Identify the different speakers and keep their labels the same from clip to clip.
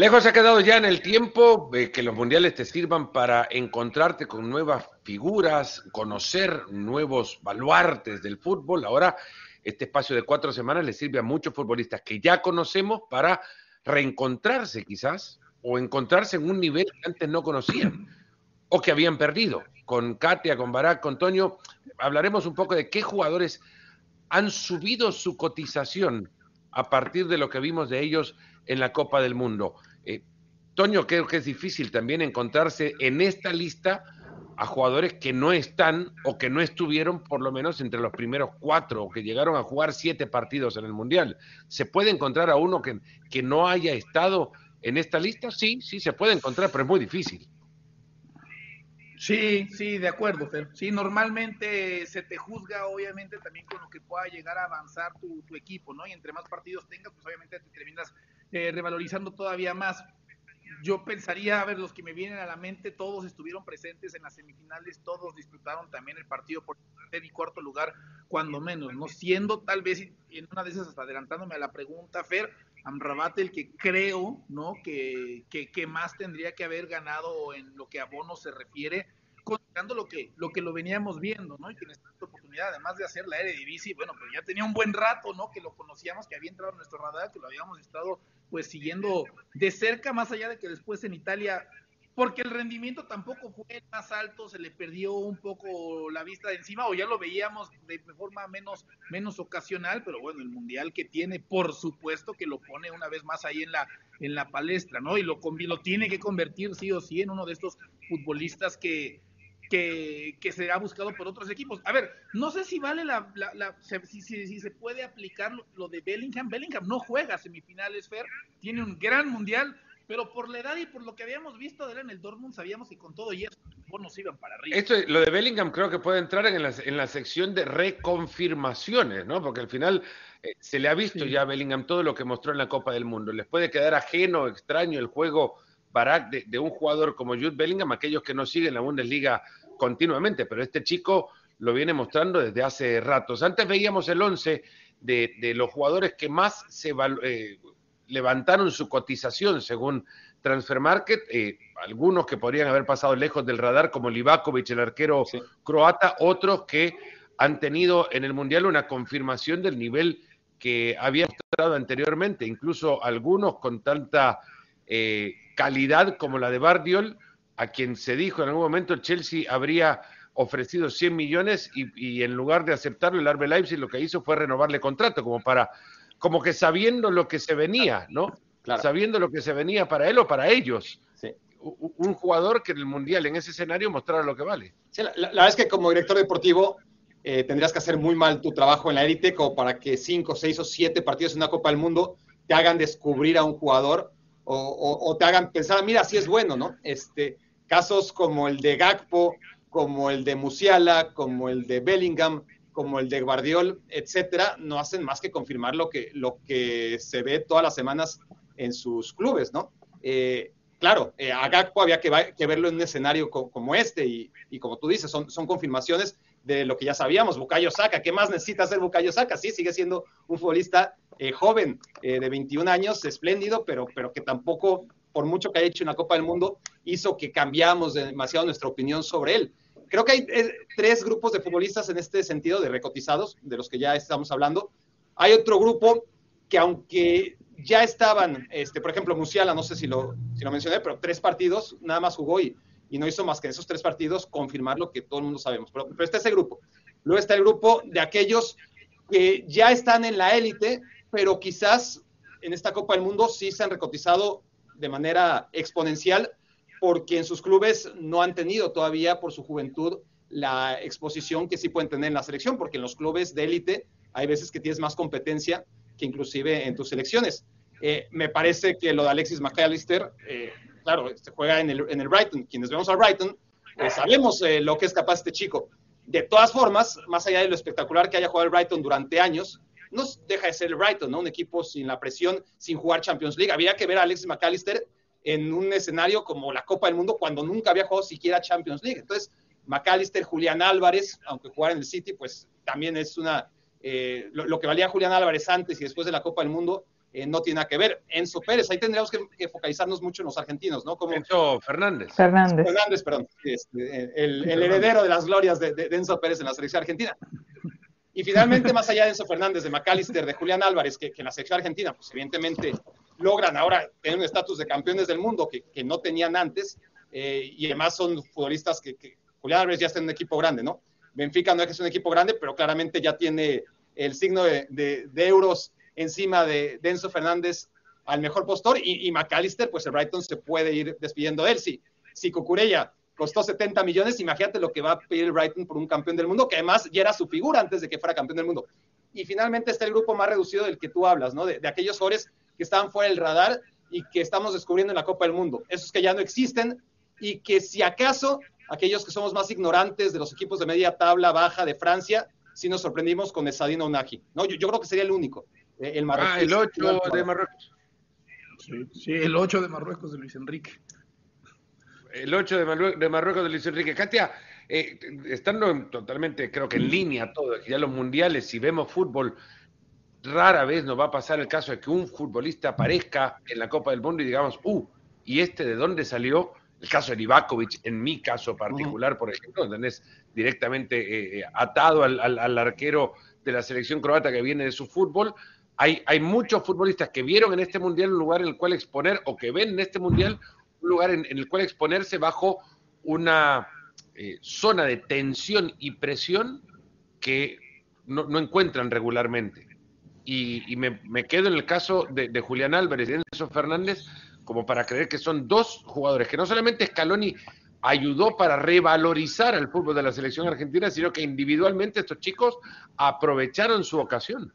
Speaker 1: Lejos ha quedado ya en el tiempo que los mundiales te sirvan para encontrarte con nuevas figuras, conocer nuevos baluartes del fútbol. Ahora, este espacio de 4 semanas le sirve a muchos futbolistas que ya conocemos para reencontrarse quizás o encontrarse en un nivel que antes no conocían o que habían perdido. Con Katia, con Barak, con Toño, hablaremos un poco de qué jugadores han subido su cotización a partir de lo que vimos de ellos en la Copa del Mundo. Toño, creo que es difícil también encontrarse en esta lista a jugadores que no están o que no estuvieron por lo menos entre los primeros 4 o que llegaron a jugar 7 partidos en el Mundial. ¿Se puede encontrar a uno que no haya estado en esta lista? Sí, sí se puede encontrar, pero es muy difícil.
Speaker 2: Sí, sí, de acuerdo, Fer. Sí, normalmente se te juzga, obviamente, también con lo que pueda llegar a avanzar tu equipo, ¿no? Y entre más partidos tengas, pues obviamente te terminas revalorizando todavía más. Yo pensaría, a ver, los que me vienen a la mente, todos estuvieron presentes en las semifinales, todos disfrutaron también el partido por tercer y cuarto lugar, cuando menos, ¿no? Siendo tal vez, en una de esas, hasta adelantándome a la pregunta, Fer, Amrabat el que creo, ¿no? Que más tendría que haber ganado en lo que a Bono se refiere, considerando lo que lo veníamos viendo, ¿no? Y que en esta oportunidad, además de hacer la Eredivisie, bueno, pues ya tenía un buen rato, ¿no? Que lo conocíamos, que había entrado en nuestro radar, que lo habíamos estado pues siguiendo de cerca, más allá de que después en Italia, porque el rendimiento tampoco fue el más alto, se le perdió un poco la vista de encima, o ya lo veíamos de forma menos ocasional, pero bueno, el mundial que tiene, por supuesto que lo pone una vez más ahí en la palestra, ¿no? Y lo tiene que convertir sí o sí en uno de estos futbolistas que será buscado por otros equipos. A ver, no sé si vale si se puede aplicar lo de Bellingham. Bellingham no juega semifinales, Fer, tiene un gran mundial, pero por la edad y por lo que habíamos visto de él en el Dortmund, sabíamos que con todo y eso nos iban para arriba.
Speaker 1: Lo de Bellingham creo que puede entrar en la sección de reconfirmaciones, ¿no? Porque al final se le ha visto ya a Bellingham todo lo que mostró en la Copa del Mundo. Les puede quedar ajeno, extraño el juego Barak de un jugador como Jude Bellingham, aquellos que no siguen la Bundesliga continuamente, pero este chico lo viene mostrando desde hace ratos. Antes veíamos el 11 de los jugadores que más levantaron su cotización según Transfer Market, algunos que podrían haber pasado lejos del radar, como Livakovic, el arquero croata, otros que han tenido en el Mundial una confirmación del nivel que había mostrado anteriormente, incluso algunos con tanta calidad como la de Bardiol, a quien se dijo en algún momento el Chelsea habría ofrecido 100 millones y en lugar de aceptarlo, el RB Leipzig lo que hizo fue renovarle contrato, como que sabiendo lo que se venía, ¿no? Claro. Sabiendo lo que se venía para él o para ellos. Sí. Un jugador que en el Mundial, en ese escenario, mostrara lo que vale.
Speaker 3: Sí, la verdad es que como director deportivo tendrías que hacer muy mal tu trabajo en la élite como para que 5, 6 o 7 partidos en una Copa del Mundo te hagan descubrir a un jugador o te hagan pensar, mira, sí es bueno, ¿no? Casos como el de Gakpo, como el de Musiala, como el de Bellingham, como el de Guardiol, etcétera, no hacen más que confirmar lo que se ve todas las semanas en sus clubes, ¿no? Claro, a Gakpo había que verlo en un escenario como este y como tú dices, son confirmaciones de lo que ya sabíamos. Bukayo Saka, ¿qué más necesita hacer Bukayo Saka? Sí, sigue siendo un futbolista joven, de 21 años, espléndido, pero que tampoco, por mucho que haya hecho una Copa del Mundo, hizo que cambiamos demasiado nuestra opinión sobre él. Creo que hay 3 grupos de futbolistas en este sentido, de recotizados, de los que ya estamos hablando. Hay otro grupo que aunque ya estaban, por ejemplo, Musiala, no sé si lo mencioné, pero 3 partidos, nada más jugó y no hizo más que en esos 3 partidos confirmar lo que todo el mundo sabemos. Pero está ese grupo. Luego está el grupo de aquellos que ya están en la élite, pero quizás en esta Copa del Mundo sí se han recotizado de manera exponencial, porque en sus clubes no han tenido todavía por su juventud la exposición que sí pueden tener en la selección, porque en los clubes de élite hay veces que tienes más competencia que inclusive en tus selecciones. Me parece que lo de Alexis McAllister, claro, juega en el Brighton. Quienes vemos al Brighton, sabemos lo que es capaz este chico. De todas formas, más allá de lo espectacular que haya jugado el Brighton durante años, no deja de ser el Brighton, ¿no? Un equipo sin la presión, sin jugar Champions League. Había que ver a Alexis McAllister en un escenario como la Copa del Mundo cuando nunca había jugado siquiera Champions League. Entonces, McAllister, Julián Álvarez, aunque jugara en el City, pues también es lo que valía Julián Álvarez antes y después de la Copa del Mundo no tiene nada que ver. Enzo Pérez, ahí tendríamos que focalizarnos mucho en los argentinos, ¿no? Como
Speaker 1: Enzo Fernández.
Speaker 3: Fernández, perdón, el heredero de las glorias de Enzo Pérez en la selección argentina. Y finalmente, más allá de Enzo Fernández, de McAllister, de Julián Álvarez, que en la selección argentina, pues evidentemente logran ahora tener un estatus de campeones del mundo que no tenían antes, y además son futbolistas que Julián Álvarez ya está en un equipo grande, ¿no? Benfica no es que es un equipo grande, pero claramente ya tiene el signo de euros encima de Enzo Fernández al mejor postor, y McAllister, pues el Brighton se puede ir despidiendo de él. Si Cucurella costó 70 millones, imagínate lo que va a pedir el Brighton por un campeón del mundo, que además ya era su figura antes de que fuera campeón del mundo. Y finalmente está el grupo más reducido del que tú hablas, ¿no? De aquellos jugadores que estaban fuera del radar y que estamos descubriendo en la Copa del Mundo. Esos que ya no existen y que si acaso aquellos que somos más ignorantes de los equipos de media tabla baja de Francia, sí nos sorprendimos con Esadino Unagi, ¿no? Yo creo que sería el único. El Marruecos.
Speaker 1: El 8 de Marruecos.
Speaker 2: Sí, el 8 de Marruecos de Luis Enrique.
Speaker 1: El 8 de Marruecos de Luis Enrique. Katia, estando totalmente, creo que en línea todo, ya los mundiales, si vemos fútbol, rara vez nos va a pasar el caso de que un futbolista aparezca en la Copa del Mundo y digamos, ¿y este de dónde salió? El caso de Livakovic, en mi caso particular, por ejemplo, donde es directamente atado al arquero de la selección croata que viene de su fútbol. Hay muchos futbolistas que vieron en este mundial un lugar en el cual exponer, o que ven en este mundial un lugar en el cual exponerse bajo una zona de tensión y presión que no encuentran regularmente. Y me quedo en el caso de Julián Álvarez y Enzo Fernández como para creer que son dos jugadores que no solamente Scaloni ayudó para revalorizar el fútbol de la selección argentina, sino que individualmente estos chicos aprovecharon su ocasión.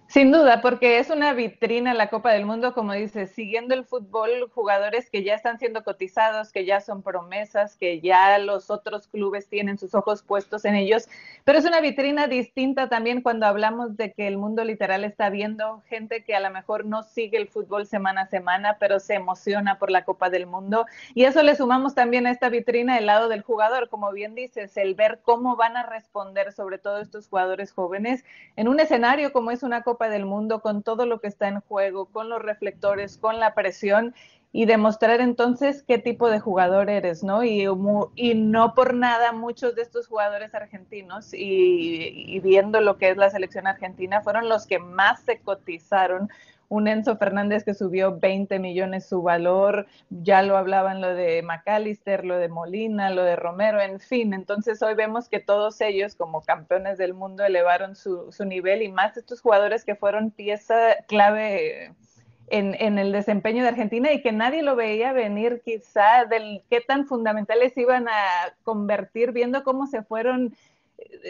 Speaker 4: Sin duda, porque es una vitrina la Copa del Mundo, como dices, siguiendo el fútbol, jugadores que ya están siendo cotizados, que ya son promesas, que ya los otros clubes tienen sus ojos puestos en ellos, pero es una vitrina distinta también cuando hablamos de que el mundo literal está viendo gente que a lo mejor no sigue el fútbol semana a semana, pero se emociona por la Copa del Mundo, y eso le sumamos también a esta vitrina el lado del jugador, como bien dices, el ver cómo van a responder, sobre todo estos jugadores jóvenes, en un escenario como es una Copa del Mundo, con todo lo que está en juego, con los reflectores, con la presión, y demostrar entonces qué tipo de jugador eres, ¿no? Y no por nada muchos de estos jugadores argentinos, y viendo lo que es la selección argentina, fueron los que más se cotizaron. Un Enzo Fernández que subió 20 millones su valor, ya lo hablaban lo de McAllister, lo de Molina, lo de Romero, en fin. Entonces hoy vemos que todos ellos como campeones del mundo elevaron su nivel, y más estos jugadores que fueron pieza clave en el desempeño de Argentina y que nadie lo veía venir quizá del qué tan fundamentales iban a convertir, viendo cómo se fueron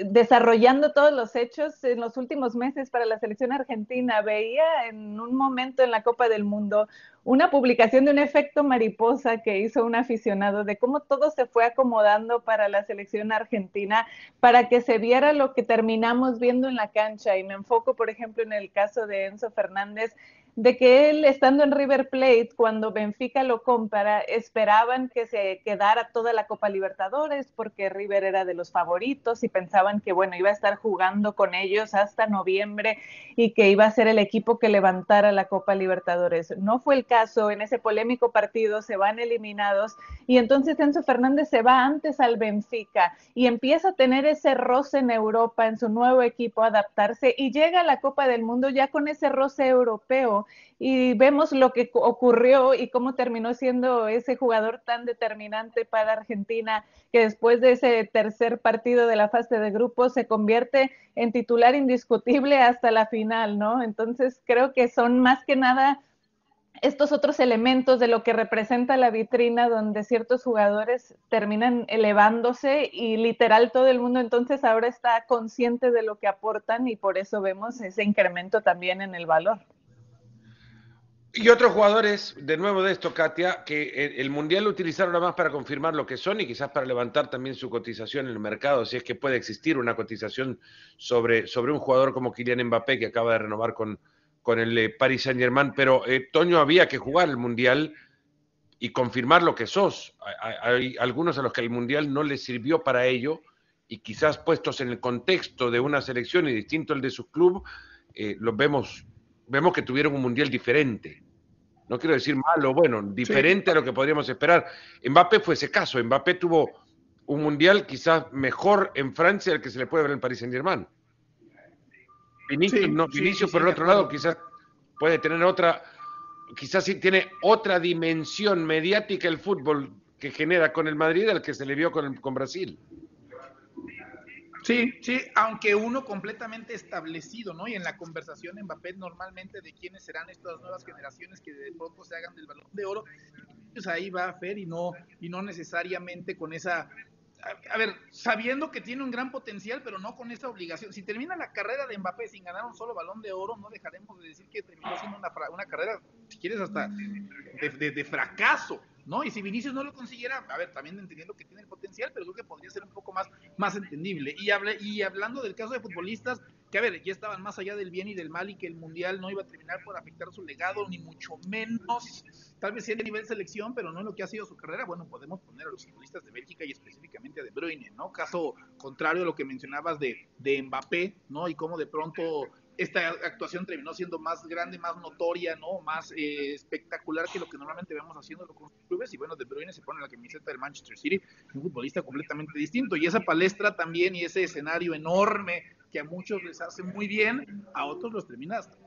Speaker 4: desarrollando todos los hechos en los últimos meses para la selección argentina. Veía en un momento en la Copa del Mundo una publicación de un efecto mariposa que hizo un aficionado de cómo todo se fue acomodando para la selección argentina para que se viera lo que terminamos viendo en la cancha. Y me enfoco, por ejemplo, en el caso de Enzo Fernández, de que él, estando en River Plate, cuando Benfica lo compra, esperaban que se quedara toda la Copa Libertadores porque River era de los favoritos y pensaban que, bueno, iba a estar jugando con ellos hasta noviembre y que iba a ser el equipo que levantara la Copa Libertadores. No fue el caso. En ese polémico partido se van eliminados y entonces Enzo Fernández se va antes al Benfica y empieza a tener ese roce en Europa, en su nuevo equipo, adaptarse, y llega a la Copa del Mundo ya con ese roce europeo. Y vemos lo que ocurrió y cómo terminó siendo ese jugador tan determinante para Argentina, que después de ese tercer partido de la fase de grupos se convierte en titular indiscutible hasta la final, ¿no? Entonces creo que son más que nada estos otros elementos de lo que representa la vitrina, donde ciertos jugadores terminan elevándose y literal todo el mundo entonces ahora está consciente de lo que aportan, y por eso vemos ese incremento también en el valor.
Speaker 1: Y otros jugadores, de nuevo de esto, Katia, que el Mundial lo utilizaron nada más para confirmar lo que son y quizás para levantar también su cotización en el mercado, si es que puede existir una cotización sobre un jugador como Kylian Mbappé, que acaba de renovar con el Paris Saint-Germain. Pero, Toño, había que jugar el Mundial y confirmar lo que sos. Hay algunos a los que el Mundial no les sirvió para ello, y quizás puestos en el contexto de una selección y distinto al de su club, los vemos vemos que tuvieron un mundial diferente. No quiero decir malo, bueno, diferente a lo que podríamos esperar. Mbappé fue ese caso. Mbappé tuvo un mundial quizás mejor en Francia del que se le puede ver en el Paris Saint-Germain. Vinicius por el otro lado, quizás puede tener quizás sí tiene otra dimensión mediática el fútbol que genera con el Madrid al que se le vio con Brasil.
Speaker 2: Sí, aunque uno completamente establecido, ¿no? Y en la conversación Mbappé normalmente de quiénes serán estas nuevas generaciones que de pronto se hagan del Balón de Oro, pues ahí va Fer y no necesariamente con esa, a ver, sabiendo que tiene un gran potencial, pero no con esa obligación. Si termina la carrera de Mbappé sin ganar un solo Balón de Oro, no dejaremos de decir que terminó siendo una carrera, si quieres, hasta de fracaso, ¿no? Y si Vinicius no lo consiguiera, a ver, también entendiendo que tiene el potencial, pero creo que podría ser un poco más entendible. Y hablando del caso de futbolistas, que a ver, ya estaban más allá del bien y del mal y que el Mundial no iba a terminar por afectar su legado, ni mucho menos, tal vez sí a nivel selección, pero no en lo que ha sido su carrera. Bueno, podemos poner a los futbolistas de Bélgica y específicamente a De Bruyne, ¿no? Caso contrario a lo que mencionabas de Mbappé, ¿no? Y cómo de pronto esta actuación terminó siendo más grande, más notoria, ¿no? Más espectacular que lo que normalmente vemos haciéndolo con los clubes. Y bueno, De Bruyne se pone la camiseta del Manchester City, un futbolista completamente distinto. Y esa palestra también y ese escenario enorme que a muchos les hace muy bien, a otros los termina hasta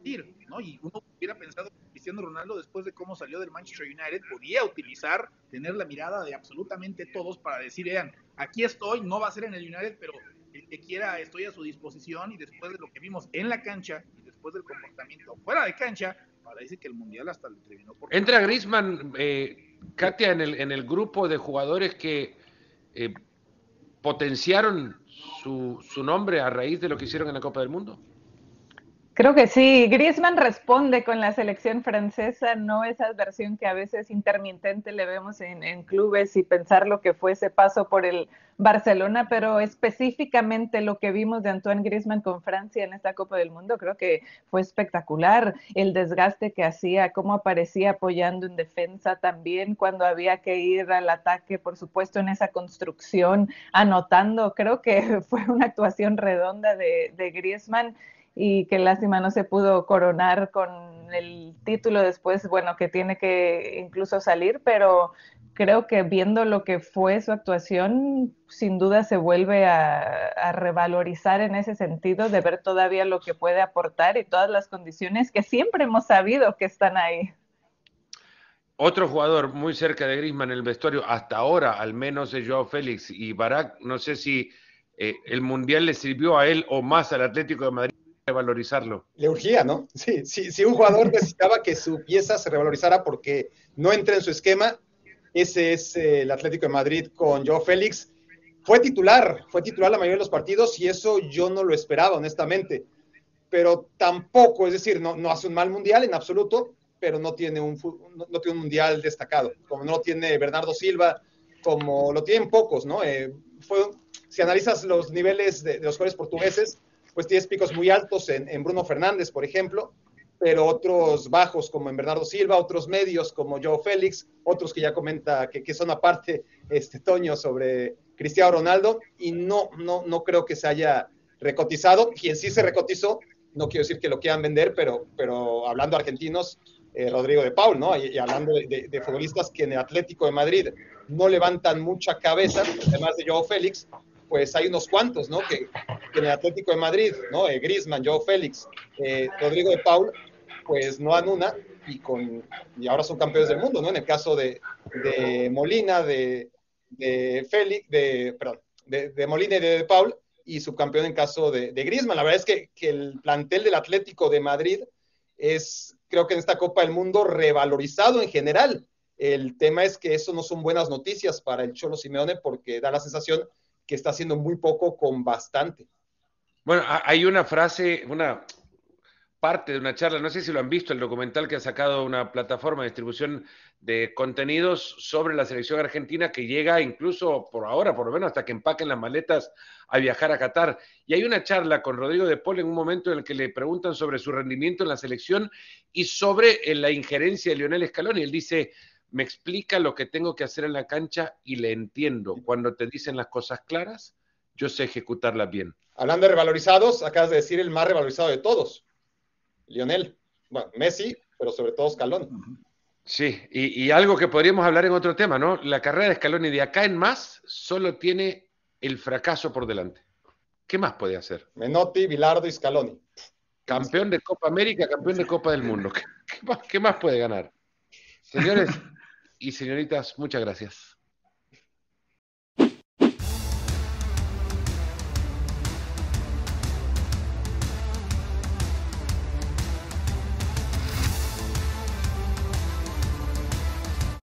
Speaker 2: ir, ¿no? Y uno hubiera pensado que Cristiano Ronaldo, después de cómo salió del Manchester United, podía utilizar, tener la mirada de absolutamente todos para decir, vean, aquí estoy, no va a ser en el United, pero el que quiera estoy a su disposición. Y después de lo que vimos en la cancha y después del comportamiento fuera de cancha, parece que el Mundial hasta le terminó por...
Speaker 1: Entra Griezmann, Katia, en el grupo de jugadores que potenciaron su nombre a raíz de lo que hicieron en la Copa del Mundo.
Speaker 4: Creo que sí, Griezmann responde con la selección francesa, no esa versión que a veces intermitente le vemos en clubes y pensar lo que fue ese paso por el Barcelona, pero específicamente lo que vimos de Antoine Griezmann con Francia en esta Copa del Mundo, creo que fue espectacular, el desgaste que hacía, cómo aparecía apoyando en defensa también cuando había que ir al ataque, por supuesto en esa construcción, anotando, creo que fue una actuación redonda de Griezmann. Y qué lástima no se pudo coronar con el título después, bueno, que tiene que incluso salir, pero creo que viendo lo que fue su actuación, sin duda se vuelve a revalorizar en ese sentido, de ver todavía lo que puede aportar y todas las condiciones que siempre hemos sabido que están ahí.
Speaker 1: Otro jugador muy cerca de Griezmann en el vestuario, hasta ahora al menos, es Joao Félix. Y Barak, no sé si el Mundial le sirvió a él o más al Atlético de Madrid revalorizarlo.
Speaker 3: Le urgía, ¿no? Sí, un jugador necesitaba que su pieza se revalorizara porque no entra en su esquema. Ese es el Atlético de Madrid con Joao Félix. Fue titular la mayoría de los partidos y eso yo no lo esperaba, honestamente. Pero tampoco, es decir, no hace un mal mundial en absoluto, pero no tiene un mundial destacado, como no lo tiene Bernardo Silva, como lo tienen pocos, ¿no? Si analizas los niveles de los jugadores portugueses, pues tienes picos muy altos en Bruno Fernández, por ejemplo, pero otros bajos como en Bernardo Silva, otros medios como Joao Félix, otros que ya comenta que son aparte, Toño, sobre Cristiano Ronaldo, y no creo que se haya recotizado. Quien sí se recotizó, no quiero decir que lo quieran vender, pero hablando argentinos, Rodrigo de Paul, ¿no? Y hablando de futbolistas que en el Atlético de Madrid no levantan mucha cabeza, además de Joao Félix, pues hay unos cuantos, ¿no? Que en el Atlético de Madrid, ¿no? Griezmann, Joao Félix, Rodrigo de Paul, pues no dan una y ahora son campeones del mundo, ¿no? En el caso de Molina, de Félix, de Molina y de Paul, y subcampeón en caso de Griezmann. La verdad es que el plantel del Atlético de Madrid es, creo que en esta Copa del Mundo, revalorizado en general. El tema es que eso no son buenas noticias para el Cholo Simeone porque da la sensación que está haciendo muy poco con bastante.
Speaker 1: Bueno, hay una frase, una parte de una charla, no sé si lo han visto, el documental que ha sacado una plataforma de distribución de contenidos sobre la selección argentina que llega incluso por ahora, por lo menos hasta que empaquen las maletas a viajar a Qatar. Y hay una charla con Rodrigo de Paul en un momento en el que le preguntan sobre su rendimiento en la selección y sobre la injerencia de Lionel Scaloni. Él dice: me explica lo que tengo que hacer en la cancha y le entiendo. Cuando te dicen las cosas claras, yo sé ejecutarlas bien.
Speaker 3: Hablando de revalorizados, acabas de decir el más revalorizado de todos. Lionel, bueno, Messi, pero sobre todo Scaloni.
Speaker 1: Sí, y algo que podríamos hablar en otro tema, ¿no? La carrera de Scaloni de acá en más solo tiene el fracaso por delante. ¿Qué más puede hacer?
Speaker 3: Menotti, Bilardo y Scaloni.
Speaker 1: Campeón de Copa América, campeón de Copa del Mundo. ¿Qué más puede ganar? Señores y señoritas, muchas gracias.